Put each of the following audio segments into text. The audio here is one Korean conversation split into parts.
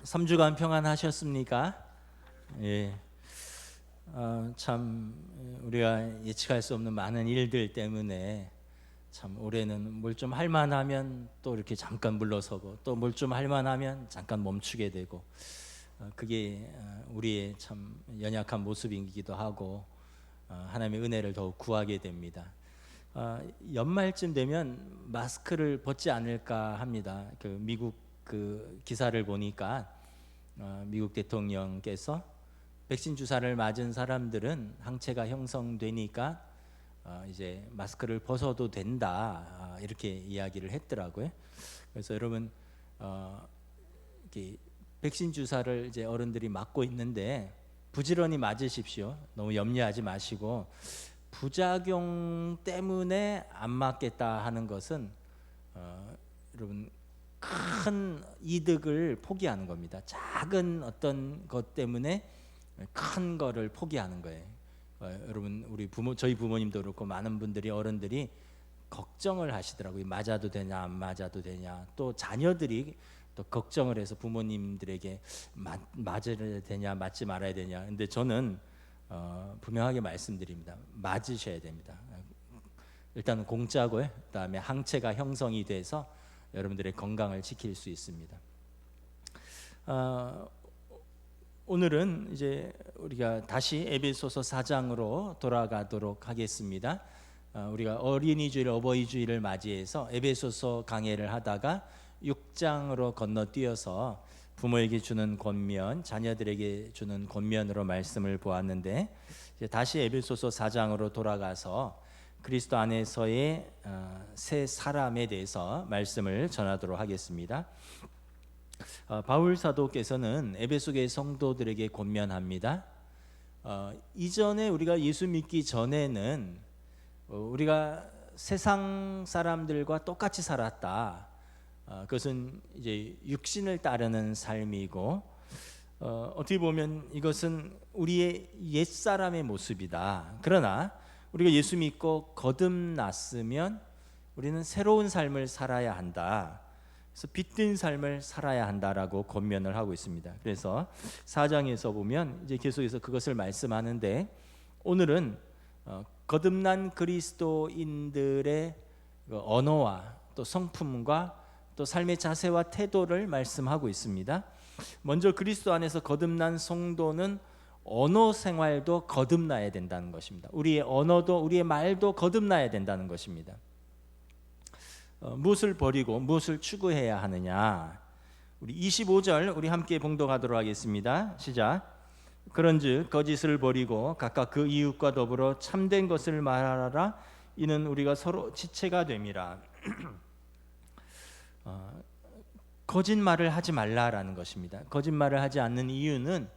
3주간 평안하셨습니까? 예. 참 우리가 예측할 수 없는 많은 일들 때문에 참 올해는 뭘 좀 할만하면 또 이렇게 잠깐 물러서고 또 뭘 좀 할만하면 잠깐 멈추게 되고 그게 우리의 참 연약한 모습이기도 하고 하나님의 은혜를 더욱 구하게 됩니다. 연말쯤 되면 마스크를 벗지 않을까 합니다. 그 미국 그 기사를 보니까 미국 대통령께서 백신 주사를 맞은 사람들은 항체가 형성되니까 이제 마스크를 벗어도 된다 이렇게 이야기를 했더라고요. 그래서 여러분 이렇게 백신 주사를 이제 어른들이 맞고 있는데 부지런히 맞으십시오. 너무 염려하지 마시고 부작용 때문에 안 맞겠다 하는 것은 여러분 큰 이득을 포기하는 겁니다. 작은 어떤 것 때문에 큰 거를 포기하는 거예요. 여러분 우리 저희 부모님도 그렇고 많은 분들이 어른들이 걱정을 하시더라고요. 맞아도 되냐 안 맞아도 되냐. 또 자녀들이 또 걱정을 해서 부모님들에게 맞아야 되냐 맞지 말아야 되냐. 근데 저는 분명하게 말씀드립니다. 맞으셔야 됩니다. 일단은 공짜고요. 그다음에 항체가 형성이 돼서 여러분들의 건강을 지킬 수 있습니다. 오늘은 이제 우리가 다시 에베소서 4장으로 돌아가도록 하겠습니다. 우리가 어린이 주일, 어버이 주일을 맞이해서 에베소서 강해를 하다가 6장으로 건너뛰어서 부모에게 주는 권면, 자녀들에게 주는 권면으로 말씀을 보았는데 이제 다시 에베소서 4장으로 돌아가서 그리스도 안에서의 새 사람에 대해서 말씀을 전하도록 하겠습니다. 바울 사도께서는 에베소교회 성도들에게 권면합니다. 이전에 우리가 예수 믿기 전에는 우리가 세상 사람들과 똑같이 살았다. 그것은 이제 육신을 따르는 삶이고 어떻게 보면 이것은 우리의 옛 사람의 모습이다. 그러나 우리가 예수 믿고 거듭났으면 우리는 새로운 삶을 살아야 한다. 그래서 빛든 삶을 살아야 한다라고 권면을 하고 있습니다. 그래서 4장에서 보면 이제 계속해서 그것을 말씀하는데 오늘은 거듭난 그리스도인들의 언어와 또 성품과 또 삶의 자세와 태도를 말씀하고 있습니다. 먼저 그리스도 안에서 거듭난 성도는 언어 생활도 거듭나야 된다는 것입니다. 우리의 언어도 우리의 말도 거듭나야 된다는 것입니다. 무엇을 버리고 무엇을 추구해야 하느냐? 우리 25절 우리 함께 봉독하도록 하겠습니다. 시작. 그런즉 거짓을 버리고 각각 그 이웃과 더불어 참된 것을 말하라. 이는 우리가 서로 지체가 됨이라. 거짓말을 하지 말라라는 것입니다. 거짓말을 하지 않는 이유는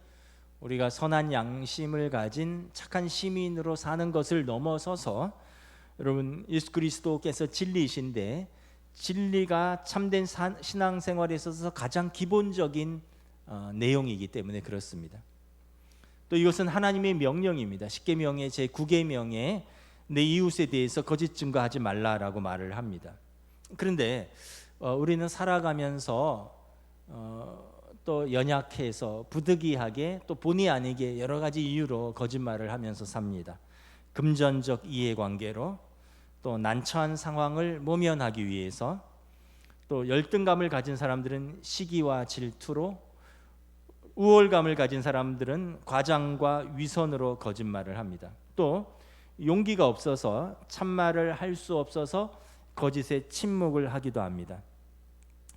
우리가 선한 양심을 가진 착한 시민으로 사는 것을 넘어서서 여러분 예수 그리스도께서 진리이신데 진리가 참된 신앙생활에 있어서 가장 기본적인 내용이기 때문에 그렇습니다. 또 이것은 하나님의 명령입니다. 십계명의 제9계명에 내 이웃에 대해서 거짓 증거하지 말라라고 말을 합니다. 그런데 우리는 살아가면서 또 연약해서 부득이하게 또 본의 아니게 여러 가지 이유로 거짓말을 하면서 삽니다. 금전적 이해관계로 또 난처한 상황을 모면하기 위해서 또 열등감을 가진 사람들은 시기와 질투로 우월감을 가진 사람들은 과장과 위선으로 거짓말을 합니다. 또 용기가 없어서 참말을 할 수 없어서 거짓에 침묵을 하기도 합니다.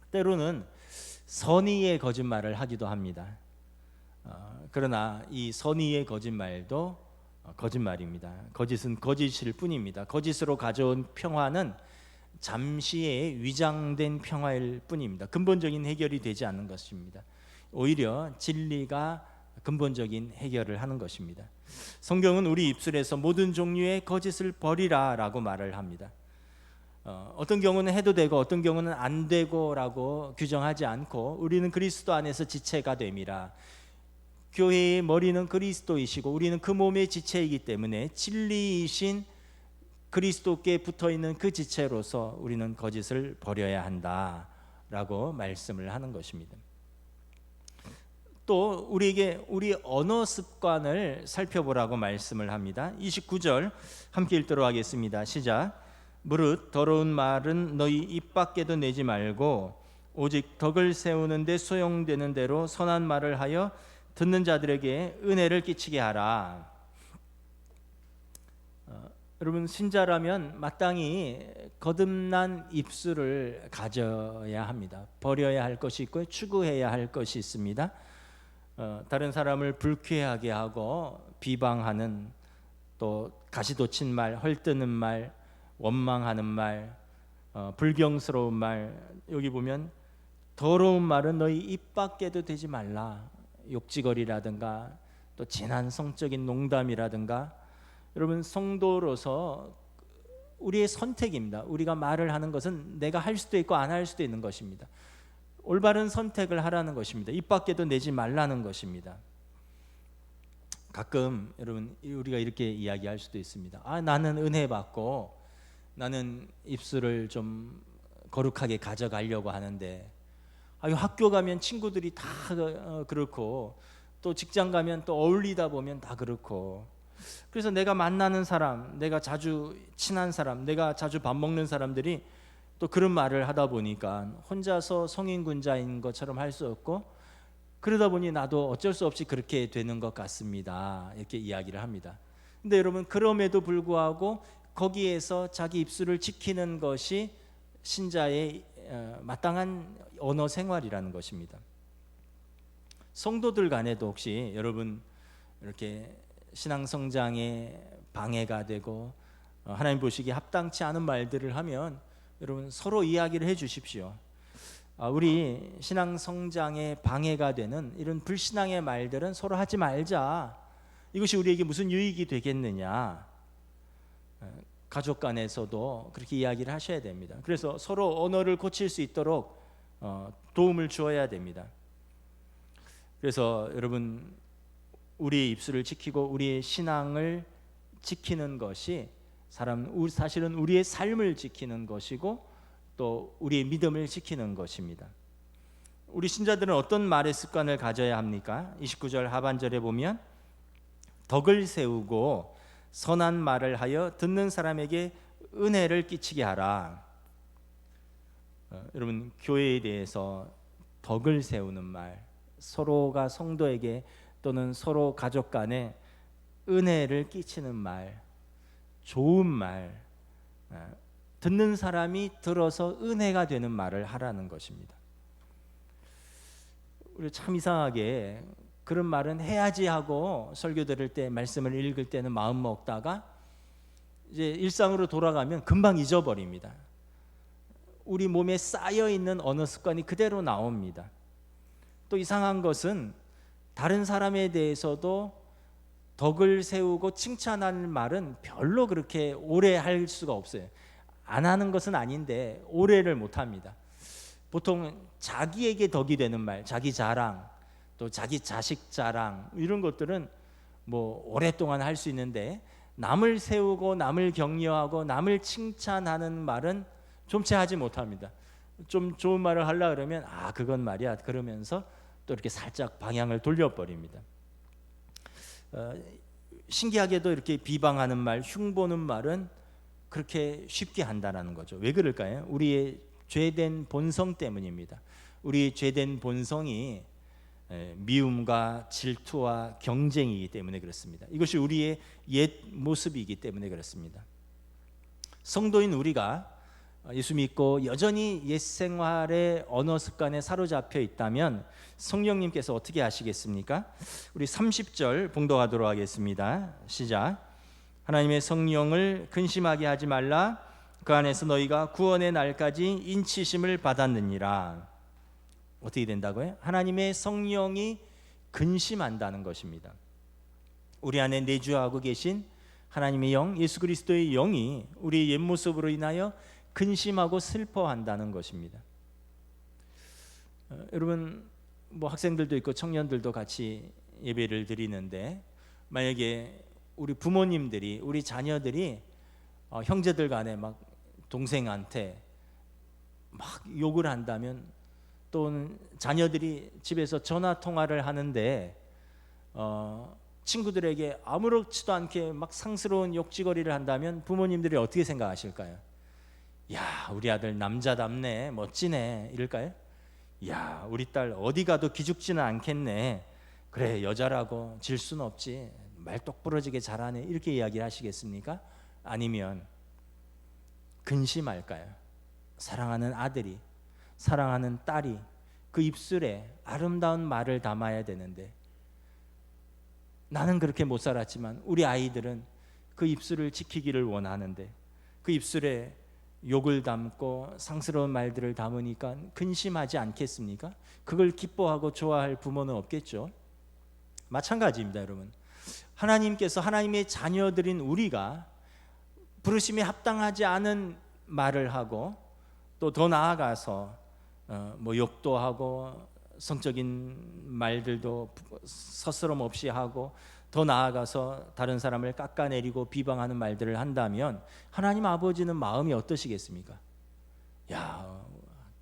때로는 선의의 거짓말을 하기도 합니다. 그러나 이 선의의 거짓말도 거짓말입니다. 거짓은 거짓일 뿐입니다. 거짓으로 가져온 평화는 잠시의 위장된 평화일 뿐입니다. 근본적인 해결이 되지 않는 것입니다. 오히려 진리가 근본적인 해결을 하는 것입니다. 성경은 우리 입술에서 모든 종류의 거짓을 버리라라고 말을 합니다. 어떤 경우는 해도 되고 어떤 경우는 안 되고라고 규정하지 않고 우리는 그리스도 안에서 지체가 됨이라. 교회의 머리는 그리스도이시고 우리는 그 몸의 지체이기 때문에 진리이신 그리스도께 붙어있는 그 지체로서 우리는 거짓을 버려야 한다라고 말씀을 하는 것입니다. 또 우리에게 우리 언어 습관을 살펴보라고 말씀을 합니다. 29절 함께 읽도록 하겠습니다. 시작. 무릇 더러운 말은 너희 입 밖에도 내지 말고 오직 덕을 세우는 데 소용되는 대로 선한 말을 하여 듣는 자들에게 은혜를 끼치게 하라. 여러분, 신자라면 마땅히 거듭난 입술을 가져야 합니다. 버려야 할 것이 있고 추구해야 할 것이 있습니다. 다른 사람을 불쾌하게 하고 비방하는, 또 가시돋친 말, 헐뜯는 말, 원망하는 말, 불경스러운 말, 여기 보면 더러운 말은 너희 입 밖에도 되지 말라. 욕지거리라든가 또 진한 성적인 농담이라든가. 여러분, 성도로서 우리의 선택입니다. 우리가 말을 하는 것은 내가 할 수도 있고 안 할 수도 있는 것입니다. 올바른 선택을 하라는 것입니다. 입 밖에도 내지 말라는 것입니다. 가끔 여러분, 우리가 이렇게 이야기할 수도 있습니다. 나는 은혜 받고 나는 입술을 좀 거룩하게 가져가려고 하는데, 학교 가면 친구들이 다 그렇고 또 직장 가면 또 어울리다 보면 다 그렇고, 그래서 내가 만나는 사람, 내가 자주 친한 사람, 내가 자주 밥 먹는 사람들이 또 그런 말을 하다 보니까 혼자서 성인군자인 것처럼 할 수 없고, 그러다 보니 나도 어쩔 수 없이 그렇게 되는 것 같습니다. 이렇게 이야기를 합니다. 근데 여러분, 그럼에도 불구하고 거기에서 자기 입술을 지키는 것이 신자의 마땅한 언어 생활이라는 것입니다. 성도들 간에도 혹시 여러분 이렇게 신앙 성장에 방해가 되고 하나님 보시기에 합당치 않은 말들을 하면 여러분 서로 이야기를 해 주십시오. 우리 신앙 성장에 방해가 되는 이런 불신앙의 말들은 서로 하지 말자. 이것이 우리에게 무슨 유익이 되겠느냐. 가족 간에서도 그렇게 이야기를 하셔야 됩니다. 그래서 서로 언어를 고칠 수 있도록 도움을 주어야 됩니다. 그래서 여러분, 우리의 입술을 지키고 우리의 신앙을 지키는 것이 사실은 우리의 삶을 지키는 것이고 또 우리의 믿음을 지키는 것입니다. 우리 신자들은 어떤 말의 습관을 가져야 합니까? 29절 하반절에 보면 덕을 세우고 선한 말을 하여 듣는 사람에게 은혜를 끼치게 하라. 여러분, 교회에 대해서 덕을 세우는 말, 서로가 성도에게 또는 서로 가족 간에 은혜를 끼치는 말, 좋은 말, 듣는 사람이 들어서 은혜가 되는 말을 하라는 것입니다. 우리 참 이상하게 그런 말은 해야지 하고 설교 들을 때, 말씀을 읽을 때는 마음 먹다가 이제 일상으로 돌아가면 금방 잊어버립니다. 우리 몸에 쌓여 있는 언어 습관이 그대로 나옵니다. 또 이상한 것은 다른 사람에 대해서도 덕을 세우고 칭찬하는 말은 별로 그렇게 오래 할 수가 없어요. 안 하는 것은 아닌데 오래를 못 합니다. 보통 자기에게 덕이 되는 말, 자기 자랑, 또 자기 자식 자랑, 이런 것들은 뭐 오랫동안 할 수 있는데, 남을 세우고 남을 격려하고 남을 칭찬하는 말은 좀채 하지 못합니다. 좀 좋은 말을 하려고 그러면 그건 말이야 그러면서 또 이렇게 살짝 방향을 돌려버립니다. 신기하게도 이렇게 비방하는 말, 흉보는 말은 그렇게 쉽게 한다는 거죠. 왜 그럴까요? 우리의 죄된 본성 때문입니다. 우리의 죄된 본성이 미움과 질투와 경쟁이기 때문에 그렇습니다. 이것이 우리의 옛 모습이기 때문에 그렇습니다. 성도인 우리가 예수 믿고 여전히 옛 생활의 언어 습관에 사로잡혀 있다면 성령님께서 어떻게 하시겠습니까? 우리 30절 봉독하도록 하겠습니다. 시작. 하나님의 성령을 근심하게 하지 말라. 그 안에서 너희가 구원의 날까지 인치심을 받았느니라. 어떻게 된다고요? 하나님의 성령이 근심한다는 것입니다. 우리 안에 내주하고 계신 하나님의 영, 예수 그리스도의 영이 우리의 옛 모습으로 인하여 근심하고 슬퍼한다는 것입니다. 여러분, 뭐 학생들도 있고 청년들도 같이 예배를 드리는데, 만약에 우리 부모님들이, 우리 자녀들이 형제들 간에 막 동생한테 막 욕을 한다면 또는 자녀들이 집에서 전화 통화를 하는데 친구들에게 아무렇지도 않게 막 상스러운 욕지거리를 한다면 부모님들이 어떻게 생각하실까요? 야, 우리 아들 남자답네, 멋지네, 이럴까요? 야, 우리 딸 어디 가도 기죽지는 않겠네. 그래, 여자라고 질 수는 없지, 말 똑부러지게 잘하네, 이렇게 이야기를 하시겠습니까? 아니면 근심할까요? 사랑하는 아들이, 사랑하는 딸이 그 입술에 아름다운 말을 담아야 되는데, 나는 그렇게 못 살았지만 우리 아이들은 그 입술을 지키기를 원하는데 그 입술에 욕을 담고 상스러운 말들을 담으니까 근심하지 않겠습니까? 그걸 기뻐하고 좋아할 부모는 없겠죠. 마찬가지입니다, 여러분. 하나님께서 하나님의 자녀들인 우리가 부르심에 합당하지 않은 말을 하고, 또 더 나아가서 뭐 욕도 하고 성적인 말들도 서스럼 없이 하고, 더 나아가서 다른 사람을 깎아내리고 비방하는 말들을 한다면 하나님 아버지는 마음이 어떠시겠습니까? 야,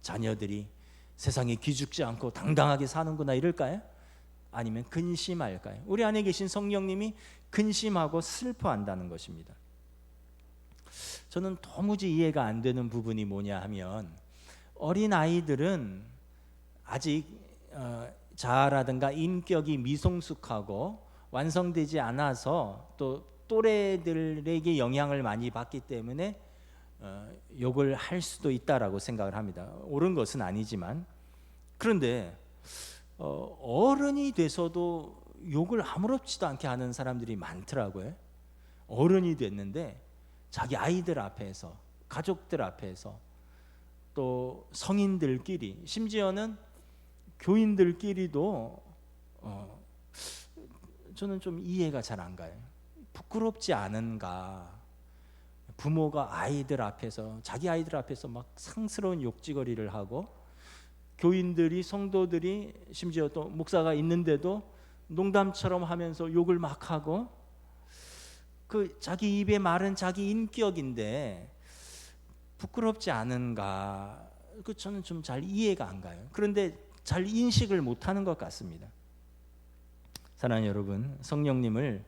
자녀들이 세상에 기죽지 않고 당당하게 사는구나, 이럴까요? 아니면 근심할까요? 우리 안에 계신 성령님이 근심하고 슬퍼한다는 것입니다. 저는 도무지 이해가 안 되는 부분이 뭐냐 하면, 어린 아이들은 아직 자아라든가 인격이 미성숙하고 완성되지 않아서 또 또래들에게 영향을 많이 받기 때문에 욕을 할 수도 있다라고 생각을 합니다. 옳은 것은 아니지만. 그런데 어른이 돼서도 욕을 아무렇지도 않게 하는 사람들이 많더라고요. 어른이 됐는데 자기 아이들 앞에서, 가족들 앞에서, 또 성인들끼리, 심지어는 교인들끼리도 저는 좀 이해가 잘 안 가요. 부끄럽지 않은가? 부모가 아이들 앞에서, 자기 아이들 앞에서 막 상스러운 욕지거리를 하고, 교인들이, 성도들이, 심지어 또 목사가 있는데도 농담처럼 하면서 욕을 막 하고, 그 자기 입에 말은 자기 인격인데 부끄럽지 않은가? 그 저는 좀 잘 이해가 안 가요. 그런데 잘 인식을 못하는 것 같습니다. 사랑하는 여러분, 성령님을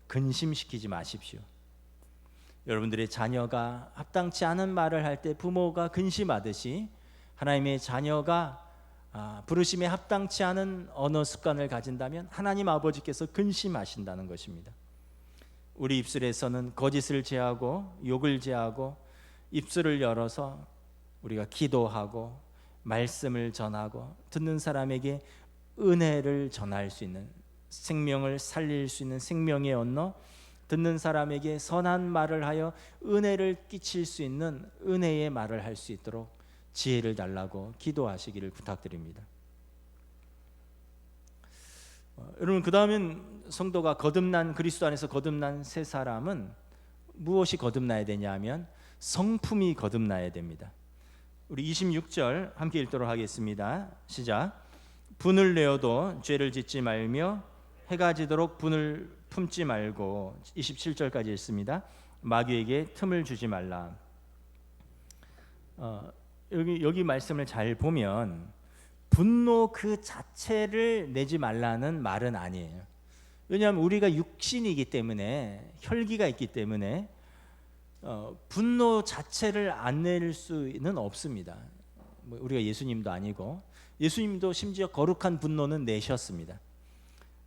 근심시키지 마십시오. 여러분들의 자녀가 합당치 않은 말을 할 때 부모가 근심하듯이 하나님의 자녀가 부르심에 합당치 않은 언어 습관을 가진다면 하나님 아버지께서 근심하신다는 것입니다. 우리 입술에서는 거짓을 제하고 욕을 제하고 입술을 열어서 우리가 기도하고 말씀을 전하고 듣는 사람에게 은혜를 전할 수 있는, 생명을 살릴 수 있는 생명의 언어, 듣는 사람에게 선한 말을 하여 은혜를 끼칠 수 있는 은혜의 말을 할 수 있도록 지혜를 달라고 기도하시기를 부탁드립니다. 여러분, 그 다음엔 성도가 거듭난, 그리스도 안에서 거듭난 새 사람은 무엇이 거듭나야 되냐면 성품이 거듭나야 됩니다. 우리 26절 함께 읽도록 하겠습니다. 시작. 분을 내어도 죄를 짓지 말며 해가 지도록 분을 품지 말고. 27절까지 읽습니다. 마귀에게 틈을 주지 말라. 여기 말씀을 잘 보면 분노 그 자체를 내지 말라는 말은 아니에요. 왜냐하면 우리가 육신이기 때문에, 혈기가 있기 때문에 분노 자체를 안 낼 수는 없습니다. 우리가 예수님도 아니고, 예수님도 심지어 거룩한 분노는 내셨습니다.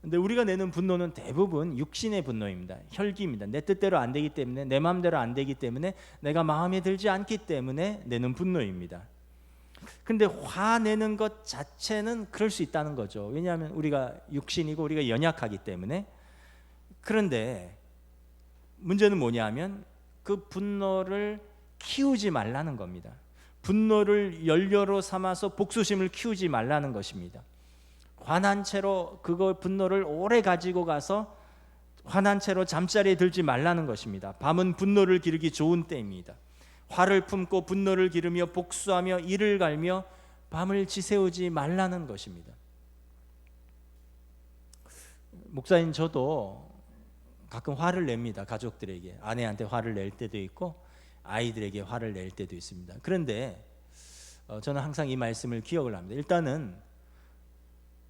근데 우리가 내는 분노는 대부분 육신의 분노입니다. 혈기입니다. 내 뜻대로 안 되기 때문에, 내 마음대로 안 되기 때문에, 내가 마음에 들지 않기 때문에 내는 분노입니다. 근데 화내는 것 자체는 그럴 수 있다는 거죠. 왜냐하면 우리가 육신이고 우리가 연약하기 때문에. 그런데 문제는 뭐냐면 그 분노를 키우지 말라는 겁니다. 분노를 연료로 삼아서 복수심을 키우지 말라는 것입니다. 화난 채로 그거 분노를 오래 가지고 가서 화난 채로 잠자리에 들지 말라는 것입니다. 밤은 분노를 기르기 좋은 때입니다. 화를 품고 분노를 기르며 복수하며 이를 갈며 밤을 지새우지 말라는 것입니다. 목사인 저도 가끔 화를 냅니다. 가족들에게, 아내한테 화를 낼 때도 있고 아이들에게 화를 낼 때도 있습니다. 그런데 저는 항상 이 말씀을 기억을 합니다. 일단은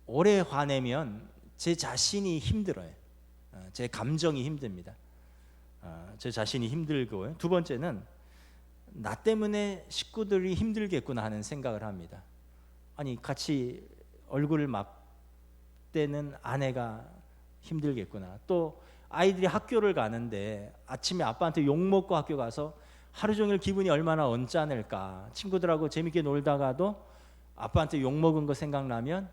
오래 화내면 제 자신이 힘들어요. 제 감정이 힘듭니다. 제 자신이 힘들고요. 두 번째는 나 때문에 식구들이 힘들겠구나 하는 생각을 합니다. 아니 같이 얼굴을 맞대는 아내가 힘들겠구나. 또 아이들이 학교를 가는데 아침에 아빠한테 욕먹고 학교 가서 하루 종일 기분이 얼마나 언짢을까. 친구들하고 재밌게 놀다가도 아빠한테 욕먹은 거 생각나면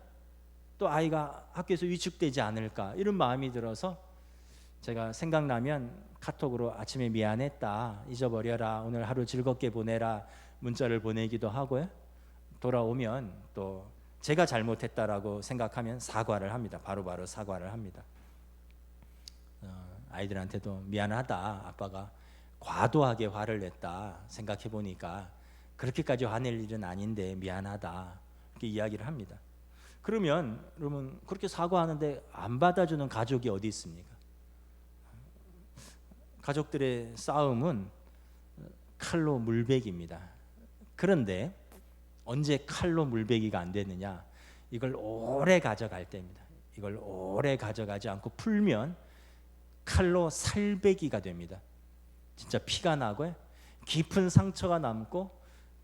또 아이가 학교에서 위축되지 않을까, 이런 마음이 들어서 제가 생각나면 카톡으로 아침에 미안했다, 잊어버려라, 오늘 하루 즐겁게 보내라 문자를 보내기도 하고요. 돌아오면 또 제가 잘못했다라고 생각하면 사과를 합니다. 바로바로 사과를 합니다. 아이들한테도 미안하다, 아빠가 과도하게 화를 냈다, 생각해 보니까 그렇게까지 화낼 일은 아닌데 미안하다, 이렇게 이야기를 합니다. 그러면 여러분, 그렇게 사과하는데 안 받아주는 가족이 어디 있습니까? 가족들의 싸움은 칼로 물베기입니다. 그런데 언제 칼로 물베기가 안 되느냐? 이걸 오래 가져갈 때입니다. 이걸 오래 가져가지 않고 풀면 칼로 살베기가 됩니다. 진짜 피가 나고 깊은 상처가 남고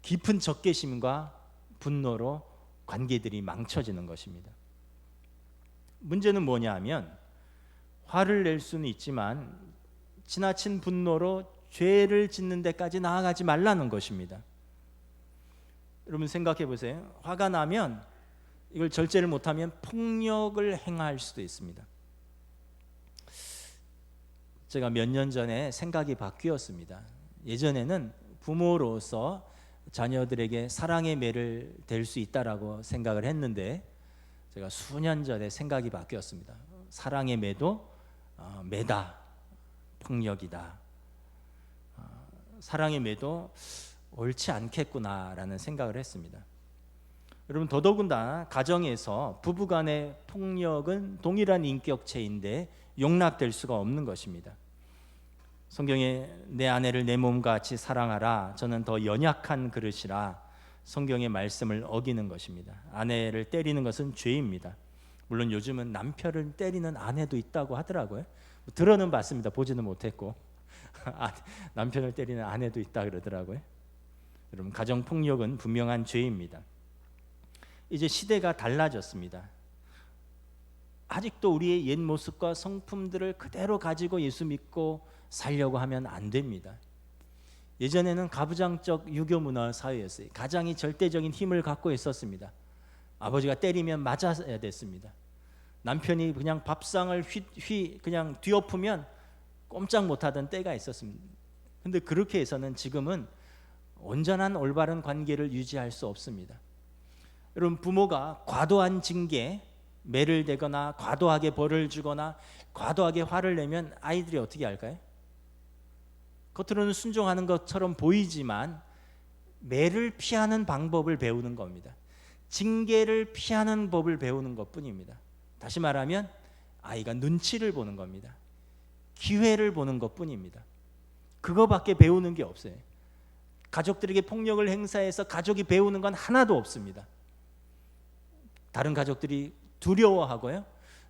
깊은 적개심과 분노로 관계들이 망쳐지는 것입니다. 문제는 뭐냐면, 화를 낼 수는 있지만 지나친 분노로 죄를 짓는 데까지 나아가지 말라는 것입니다. 여러분 생각해 보세요. 화가 나면 이걸 절제를 못하면 폭력을 행할 수도 있습니다. 제가 몇 년 전에 생각이 바뀌었습니다. 예전에는 부모로서 자녀들에게 사랑의 매를 댈 수 있다라고 생각을 했는데, 제가 수년 전에 생각이 바뀌었습니다. 사랑의 매도 매다, 폭력이다. 사랑의 매도 옳지 않겠구나라는 생각을 했습니다. 여러분, 더더군다나 가정에서 부부간의 폭력은 동일한 인격체인데 용납될 수가 없는 것입니다. 성경에 내 아내를 내 몸같이 사랑하라, 저는 더 연약한 그릇이라, 성경의 말씀을 어기는 것입니다. 아내를 때리는 것은 죄입니다. 물론 요즘은 남편을 때리는 아내도 있다고 하더라고요. 들어는 봤습니다. 보지는 못했고 남편을 때리는 아내도 있다 그러더라고요. 여러분, 가정폭력은 분명한 죄입니다. 이제 시대가 달라졌습니다. 아직도 우리의 옛 모습과 성품들을 그대로 가지고 예수 믿고 살려고 하면 안 됩니다. 예전에는 가부장적 유교 문화 사회였어요. 가장이 절대적인 힘을 갖고 있었습니다. 아버지가 때리면 맞아야 됐습니다. 남편이 그냥 밥상을 그냥 뒤엎으면 꼼짝 못하던 때가 있었습니다. 근데 그렇게 해서는 지금은 온전한 올바른 관계를 유지할 수 없습니다. 여러분, 부모가 과도한 징계, 매를 대거나 과도하게 벌을 주거나 과도하게 화를 내면 아이들이 어떻게 할까요? 겉으로는 순종하는 것처럼 보이지만 매를 피하는 방법을 배우는 겁니다. 징계를 피하는 법을 배우는 것뿐입니다. 다시 말하면 아이가 눈치를 보는 겁니다. 기회를 보는 것뿐입니다. 그거밖에 배우는 게 없어요. 가족들에게 폭력을 행사해서 가족이 배우는 건 하나도 없습니다. 다른 가족들이 두려워하고요,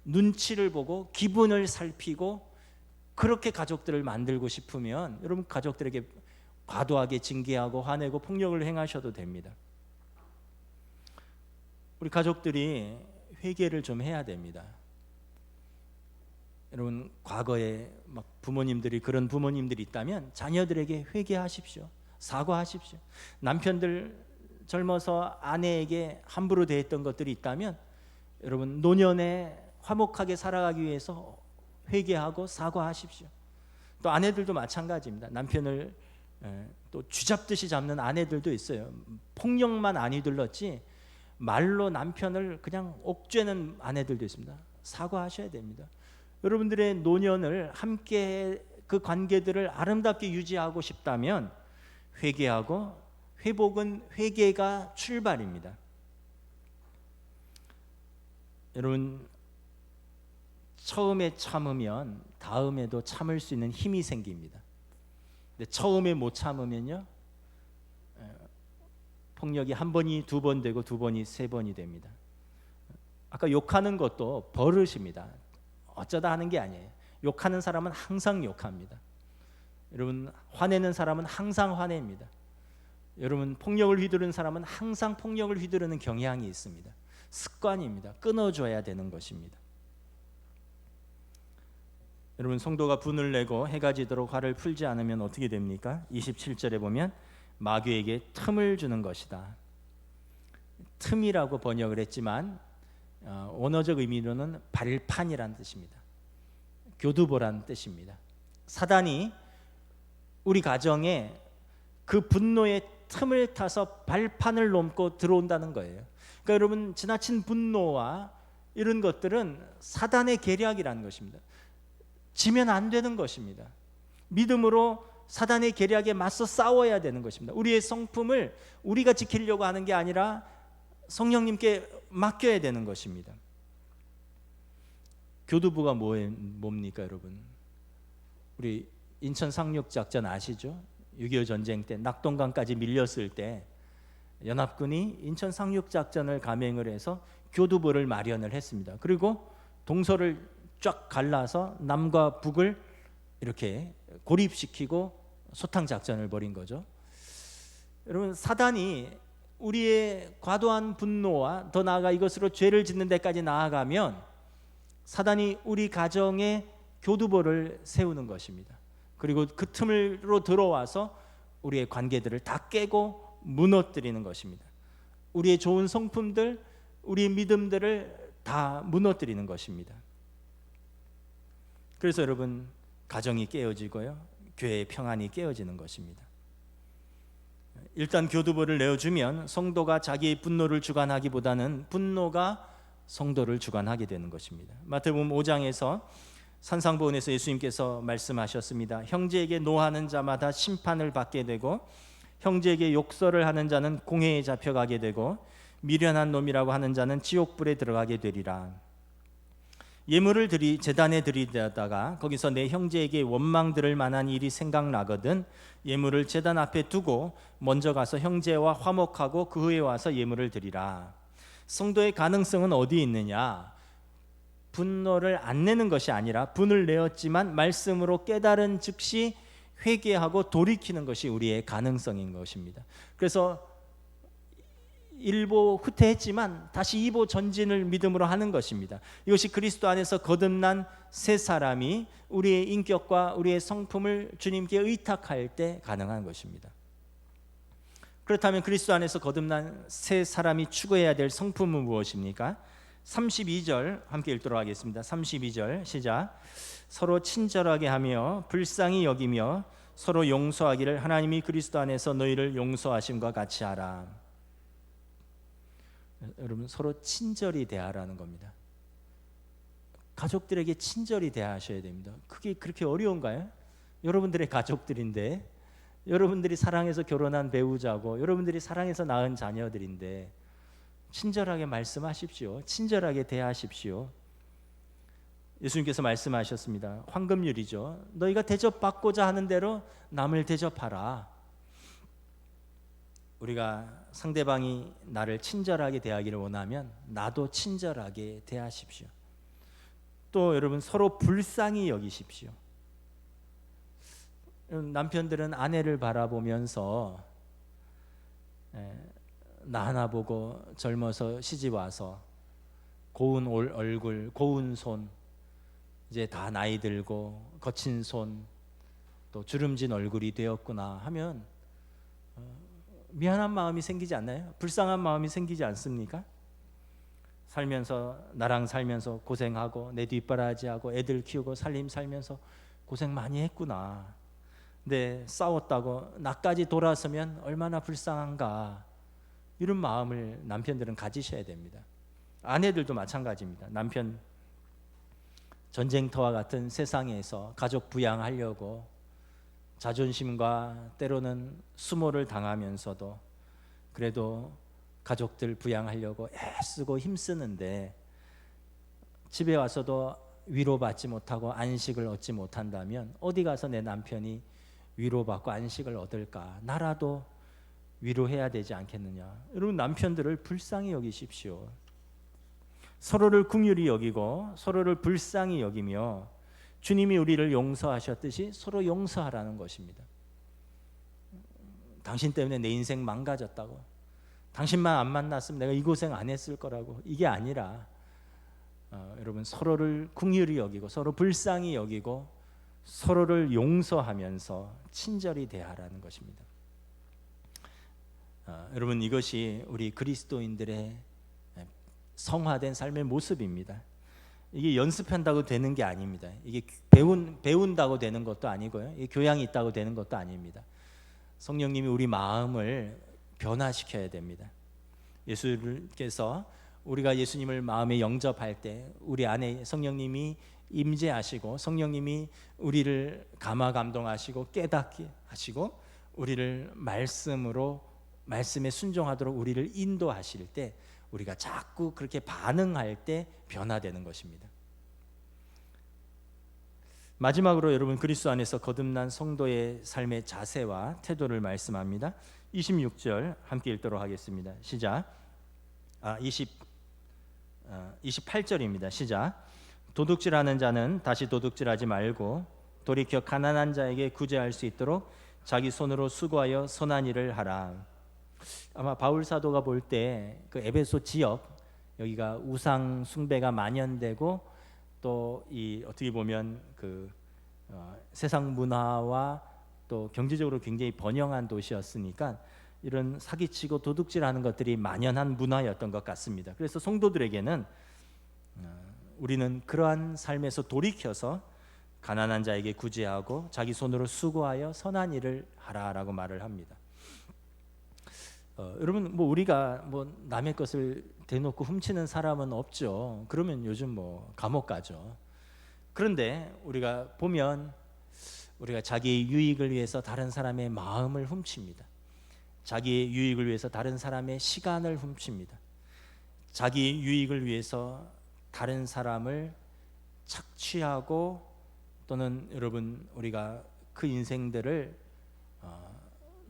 눈치를 보고 기분을 살피고 그렇게 가족들을 만들고 싶으면 여러분, 가족들에게 과도하게 징계하고 화내고 폭력을 행하셔도 됩니다. 우리 가족들이 회개를 좀 해야 됩니다. 여러분, 과거에 막 부모님들이, 그런 부모님들이 있다면 자녀들에게 회개하십시오. 사과하십시오. 남편들 젊어서 아내에게 함부로 대했던 것들이 있다면 여러분, 노년에 화목하게 살아가기 위해서 회개하고 사과하십시오. 또 아내들도 마찬가지입니다. 남편을 또 쥐잡듯이 잡는 아내들도 있어요. 폭력만 안 휘둘렀지 말로 남편을 그냥 옥죄는 아내들도 있습니다. 사과하셔야 됩니다. 여러분들의 노년을 함께 그 관계들을 아름답게 유지하고 싶다면 회개하고, 회복은 회개가 출발입니다. 여러분, 처음에 참으면 다음에도 참을 수 있는 힘이 생깁니다. 근데 처음에 못 참으면요, 폭력이 한 번이 두 번 되고 두 번이 세 번이 됩니다. 아까 욕하는 것도 버릇입니다. 어쩌다 하는 게 아니에요. 욕하는 사람은 항상 욕합니다. 여러분, 화내는 사람은 항상 화냅니다. 여러분, 폭력을 휘두르는 사람은 항상 폭력을 휘두르는 경향이 있습니다. 습관입니다. 끊어줘야 되는 것입니다. 여러분, 성도가 분을 내고 해가 지도록 화를 풀지 않으면 어떻게 됩니까? 27절에 보면 마귀에게 틈을 주는 것이다. 틈이라고 번역을 했지만 원어적 의미로는 발판이라는 뜻입니다. 교두보라는 뜻입니다. 사단이 우리 가정에 그 분노의 틈을 타서 발판을 넘고 들어온다는 거예요. 그러니까 여러분, 지나친 분노와 이런 것들은 사단의 계략이라는 것입니다. 지면 안 되는 것입니다. 믿음으로 사단의 계략에 맞서 싸워야 되는 것입니다. 우리의 성품을 우리가 지키려고 하는 게 아니라 성령님께 맡겨야 되는 것입니다. 교두보가 뭡니까 여러분? 우리 인천 상륙작전 아시죠? 6.25 전쟁 때 낙동강까지 밀렸을 때 연합군이 인천 상륙작전을 감행을 해서 교두보를 마련을 했습니다. 그리고 동서를 쫙 갈라서 남과 북을 이렇게 고립시키고 소탕작전을 벌인 거죠. 여러분, 사단이 우리의 과도한 분노와 더 나아가 이것으로 죄를 짓는 데까지 나아가면 사단이 우리 가정에 교두보를 세우는 것입니다. 그리고 그 틈으로 들어와서 우리의 관계들을 다 깨고 무너뜨리는 것입니다. 우리의 좋은 성품들, 우리의 믿음들을 다 무너뜨리는 것입니다. 그래서 여러분, 가정이 깨어지고요, 교회의 평안이 깨어지는 것입니다. 일단 교두보를 내어주면 성도가 자기의 분노를 주관하기보다는 분노가 성도를 주관하게 되는 것입니다. 마태복음 5장에서 산상보훈에서 예수님께서 말씀하셨습니다. 형제에게 노하는 자마다 심판을 받게 되고 형제에게 욕설을 하는 자는 공회에 잡혀가게 되고 미련한 놈이라고 하는 자는 지옥불에 들어가게 되리라. 예물을 제단에 드리다가 거기서 내 형제에게 원망 들을 만한 일이 생각나거든 예물을 제단 앞에 두고 먼저 가서 형제와 화목하고 그 후에 와서 예물을 드리라. 성도의 가능성은 어디에 있느냐? 분노를 안 내는 것이 아니라 분을 내었지만 말씀으로 깨달은 즉시 회개하고 돌이키는 것이 우리의 가능성인 것입니다. 그래서 일보 후퇴했지만 다시 이보 전진을 믿음으로 하는 것입니다. 이것이 그리스도 안에서 거듭난 새 사람이 우리의 인격과 우리의 성품을 주님께 의탁할 때 가능한 것입니다. 그렇다면 그리스도 안에서 거듭난 새 사람이 추구해야 될 성품은 무엇입니까? 32절 함께 읽도록 하겠습니다. 32절 시작. 서로 친절하게 하며 불쌍히 여기며 서로 용서하기를 하나님이 그리스도 안에서 너희를 용서하심과 같이 하라. 여러분, 서로 친절히 대하라는 겁니다. 가족들에게 친절히 대하셔야 됩니다. 그게 그렇게 어려운가요? 여러분들의 가족들인데, 여러분들이 사랑해서 결혼한 배우자고 여러분들이 사랑해서 낳은 자녀들인데 친절하게 말씀하십시오. 친절하게 대하십시오. 예수님께서 말씀하셨습니다. 황금률이죠. 너희가 대접받고자 하는 대로 남을 대접하라. 우리가 상대방이 나를 친절하게 대하기를 원하면 나도 친절하게 대하십시오. 또 여러분, 서로 불쌍히 여기십시오. 남편들은 아내를 바라보면서 나 하나 보고 젊어서 시집 와서 고운 얼굴, 고운 손, 이제 다 나이 들고 거친 손, 또 주름진 얼굴이 되었구나 하면 미안한 마음이 생기지 않나요? 불쌍한 마음이 생기지 않습니까? 나랑 살면서 고생하고 내 뒷바라지하고 애들 키우고 살림 살면서 고생 많이 했구나. 근데 싸웠다고 나까지 돌아서면 얼마나 불쌍한가. 이런 마음을 남편들은 가지셔야 됩니다. 아내들도 마찬가지입니다. 남편 전쟁터와 같은 세상에서 가족 부양하려고 자존심과 때로는 수모를 당하면서도 그래도 가족들 부양하려고 애쓰고 힘쓰는데 집에 와서도 위로받지 못하고 안식을 얻지 못한다면 어디 가서 내 남편이 위로받고 안식을 얻을까? 나라도 위로해야 되지 않겠느냐. 여러분, 남편들을 불쌍히 여기십시오. 서로를 긍휼히 여기고 서로를 불쌍히 여기며 주님이 우리를 용서하셨듯이 서로 용서하라는 것입니다. 당신 때문에 내 인생 망가졌다고, 당신만 안 만났으면 내가 이 고생 안 했을 거라고, 이게 아니라 여러분, 서로를 긍휼히 여기고 서로 불쌍히 여기고 서로를 용서하면서 친절히 대하라는 것입니다. 여러분, 이것이 우리 그리스도인들의 성화된 삶의 모습입니다. 이게 연습한다고 되는 게 아닙니다. 이게 배운다고 되는 것도 아니고요. 이게 교양이 있다고 되는 것도 아닙니다. 성령님이 우리 마음을 변화시켜야 됩니다. 예수께서 우리가 예수님을 마음에 영접할 때 우리 안에 성령님이 임재하시고 성령님이 우리를 감화 감동하시고 깨닫게 하시고 우리를 말씀에 순종하도록 우리를 인도하실 때 우리가 자꾸 그렇게 반응할 때 변화되는 것입니다. 마지막으로 여러분, 그리스도 안에서 거듭난 성도의 삶의 자세와 태도를 말씀합니다. 26절 함께 읽도록 하겠습니다. 시작. 28절입니다. 시작. 도둑질하는 자는 다시 도둑질하지 말고 돌이켜 가난한 자에게 구제할 수 있도록 자기 손으로 수고하여 선한 일을 하라. 아마 바울 사도가 볼 때 그 에베소 지역, 여기가 우상 숭배가 만연되고 또 이 어떻게 보면 그 세상 문화와 또 경제적으로 굉장히 번영한 도시였으니까 이런 사기치고 도둑질하는 것들이 만연한 문화였던 것 같습니다. 그래서 성도들에게는 우리는 그러한 삶에서 돌이켜서 가난한 자에게 구제하고 자기 손으로 수고하여 선한 일을 하라라고 말을 합니다. 여러분, 우리가 남의 것을 대놓고 훔치는 사람은 없죠. 그러면 요즘 감옥 가죠. 그런데 우리가 보면 우리가 자기의 유익을 위해서 다른 사람의 마음을 훔칩니다. 자기의 유익을 위해서 다른 사람의 시간을 훔칩니다. 자기 유익을 위해서 다른 사람을 착취하고 또는 여러분, 우리가 그 인생들을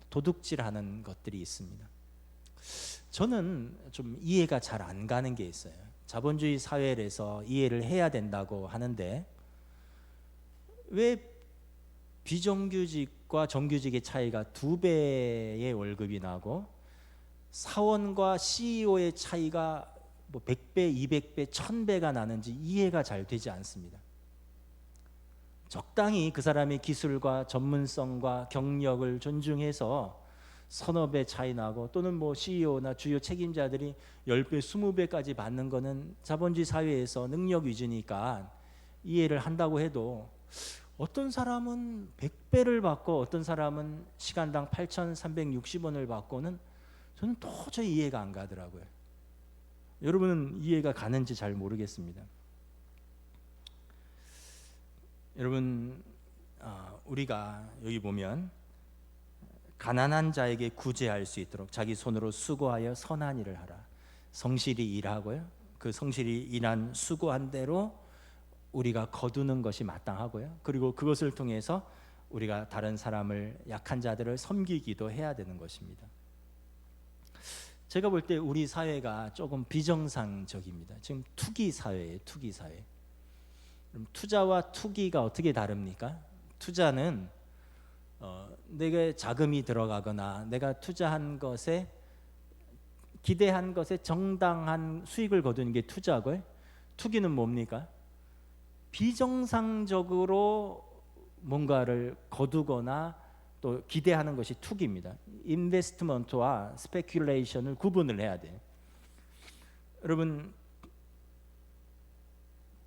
도둑질하는 것들이 있습니다. 저는 좀 이해가 잘 안 가는 게 있어요. 자본주의 사회에서 이해를 해야 된다고 하는데 왜 비정규직과 정규직의 차이가 2배의 월급이 나고 사원과 CEO의 차이가 100배, 200배, 1000배가 나는지 이해가 잘 되지 않습니다. 적당히 그 사람의 기술과 전문성과 경력을 존중해서 서너 배 차이 나고 또는 CEO나 주요 책임자들이 10배, 20배까지 받는 거는 자본주의 사회에서 능력 위주니까 이해를 한다고 해도 어떤 사람은 100배를 받고 어떤 사람은 시간당 8,360원을 받고는 저는 도저히 이해가 안 가더라고요. 여러분은 이해가 가는지 잘 모르겠습니다. 여러분, 우리가 여기 보면 가난한 자에게 구제할 수 있도록 자기 손으로 수고하여 선한 일을 하라. 성실히 일하고요. 그 성실히 일한 수고한 대로 우리가 거두는 것이 마땅하고요. 그리고 그것을 통해서 우리가 다른 사람을, 약한 자들을 섬기기도 해야 되는 것입니다. 제가 볼 때 우리 사회가 조금 비정상적입니다. 지금 투기 사회예요. 투기 사회. 그럼 투자와 투기가 어떻게 다릅니까? 투자는 내가 자금이 들어가거나 내가 투자한 것에 기대한 것에 정당한 수익을 거두는 게 투자고요. 투기는 뭡니까? 비정상적으로 뭔가를 거두거나 또 기대하는 것이 투기입니다. 인베스트먼트와 스페큘레이션을 구분을 해야 돼요. 여러분,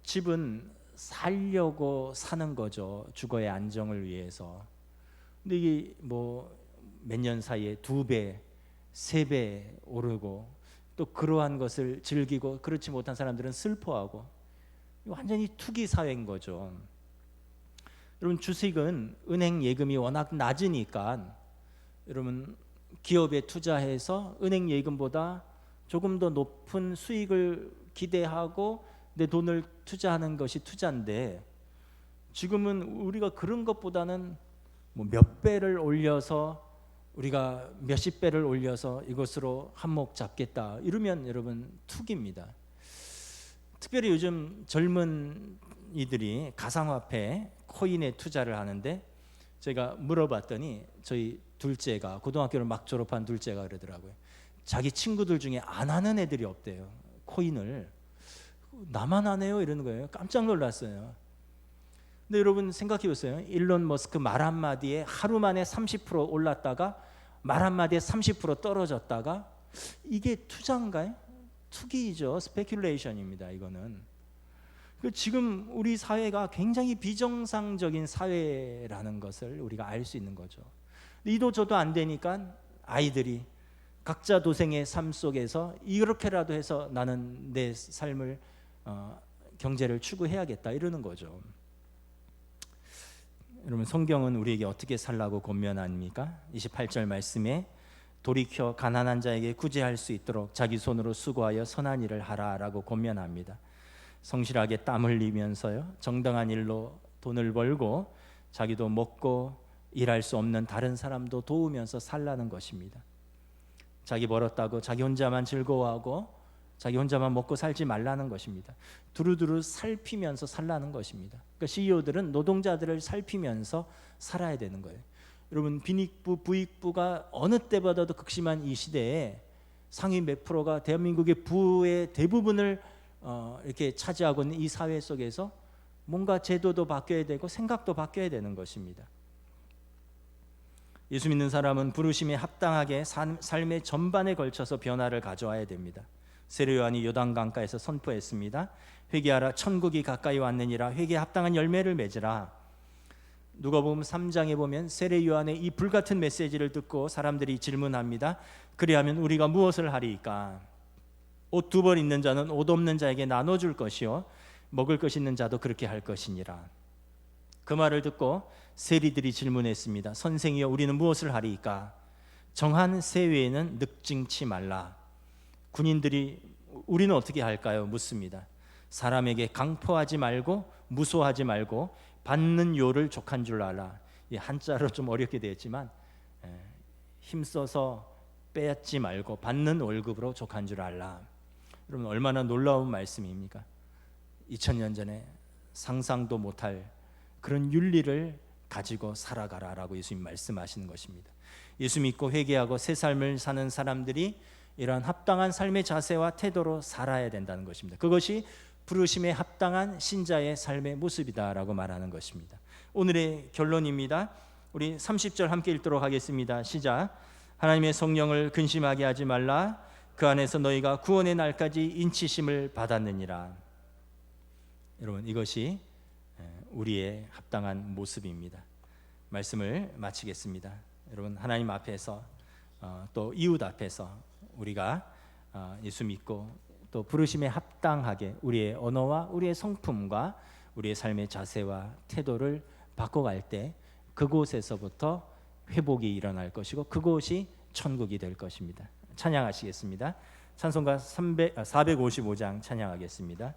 집은 살려고 사는 거죠. 주거의 안정을 위해서. 근데 이게 몇 년 사이에 2배, 3배 오르고 또 그러한 것을 즐기고 그렇지 못한 사람들은 슬퍼하고 완전히 투기 사회인 거죠. 여러분, 주식은 은행 예금이 워낙 낮으니까 여러분, 기업에 투자해서 은행 예금보다 조금 더 높은 수익을 기대하고 내 돈을 투자하는 것이 투자인데 지금은 우리가 그런 것보다는 몇 배를 올려서 우리가 몇십 배를 올려서 이것으로 한몫 잡겠다 이러면 여러분 투기입니다. 특별히 요즘 젊은 이들이 가상화폐 코인에 투자를 하는데 제가 물어봤더니 저희 둘째가 고등학교를 막 졸업한 둘째가 그러더라고요. 자기 친구들 중에 안 하는 애들이 없대요. 코인을. 나만 하네요 이러는 거예요. 깜짝 놀랐어요. 근데 여러분 생각해 보세요. 일론 머스크 말 한마디에 하루 만에 30% 올랐다가 말 한마디에 30% 떨어졌다가 이게 투자인가요? 투기이죠. 스페큘레이션입니다. 이거는. 지금 우리 사회가 굉장히 비정상적인 사회라는 것을 우리가 알 수 있는 거죠. 이도 저도 안 되니까 아이들이 각자 도생의 삶 속에서 이렇게라도 해서 나는 내 삶을 경제를 추구해야겠다 이러는 거죠. 여러분 성경은 우리에게 어떻게 살라고 권면합니까? 28절 말씀에 돌이켜 가난한 자에게 구제할 수 있도록 자기 손으로 수고하여 선한 일을 하라라고 권면합니다. 성실하게 땀 흘리면서요 정당한 일로 돈을 벌고 자기도 먹고 일할 수 없는 다른 사람도 도우면서 살라는 것입니다. 자기 벌었다고 자기 혼자만 즐거워하고 자기 혼자만 먹고 살지 말라는 것입니다. 두루두루 살피면서 살라는 것입니다. 그러니까 CEO들은 노동자들을 살피면서 살아야 되는 거예요. 여러분 빈익부 부익부가 어느 때보다도 극심한 이 시대에 상위 몇 프로가 대한민국의 부의 대부분을 이렇게 차지하고 있는 이 사회 속에서 뭔가 제도도 바뀌어야 되고 생각도 바뀌어야 되는 것입니다. 예수 믿는 사람은 부르심에 합당하게 삶의 전반에 걸쳐서 변화를 가져와야 됩니다. 세례 요한이 요단강가에서 선포했습니다. 회개하라 천국이 가까이 왔느니라. 회개에 합당한 열매를 맺으라. 누가복음 3장에 보면 세례 요한의 이 불같은 메시지를 듣고 사람들이 질문합니다. 그리하면 우리가 무엇을 하리이까? 옷 두 벌 있는 자는 옷 없는 자에게 나눠줄 것이요 먹을 것 있는 자도 그렇게 할 것이니라. 그 말을 듣고 세리들이 질문했습니다. 선생이여 우리는 무엇을 하리이까? 정한 세 외에는 늑증치 말라. 군인들이 우리는 어떻게 할까요? 묻습니다. 사람에게 강포하지 말고 무소하지 말고 받는 요를 족한 줄 알아. 이 한자로 좀 어렵게 되었지만 힘써서 빼앗지 말고 받는 월급으로 족한 줄 알라. 여러분 얼마나 놀라운 말씀입니까? 2000년 전에 상상도 못할 그런 윤리를 가지고 살아가라라고 예수님 말씀하시는 것입니다. 예수 믿고 회개하고 새 삶을 사는 사람들이 이러한 합당한 삶의 자세와 태도로 살아야 된다는 것입니다. 그것이 부르심에 합당한 신자의 삶의 모습이다라고 말하는 것입니다. 오늘의 결론입니다. 우리 30절 함께 읽도록 하겠습니다. 시작. 하나님의 성령을 근심하게 하지 말라. 그 안에서 너희가 구원의 날까지 인치심을 받았느니라. 여러분 이것이 우리의 합당한 모습입니다. 말씀을 마치겠습니다. 여러분 하나님 앞에서 또 이웃 앞에서 우리가 예수 믿고 또 부르심에 합당하게 우리의 언어와 우리의 성품과 우리의 삶의 자세와 태도를 바꿔갈 때 그곳에서부터 회복이 일어날 것이고 그곳이 천국이 될 것입니다. 찬양하시겠습니다. 찬송가 455장 찬양하겠습니다.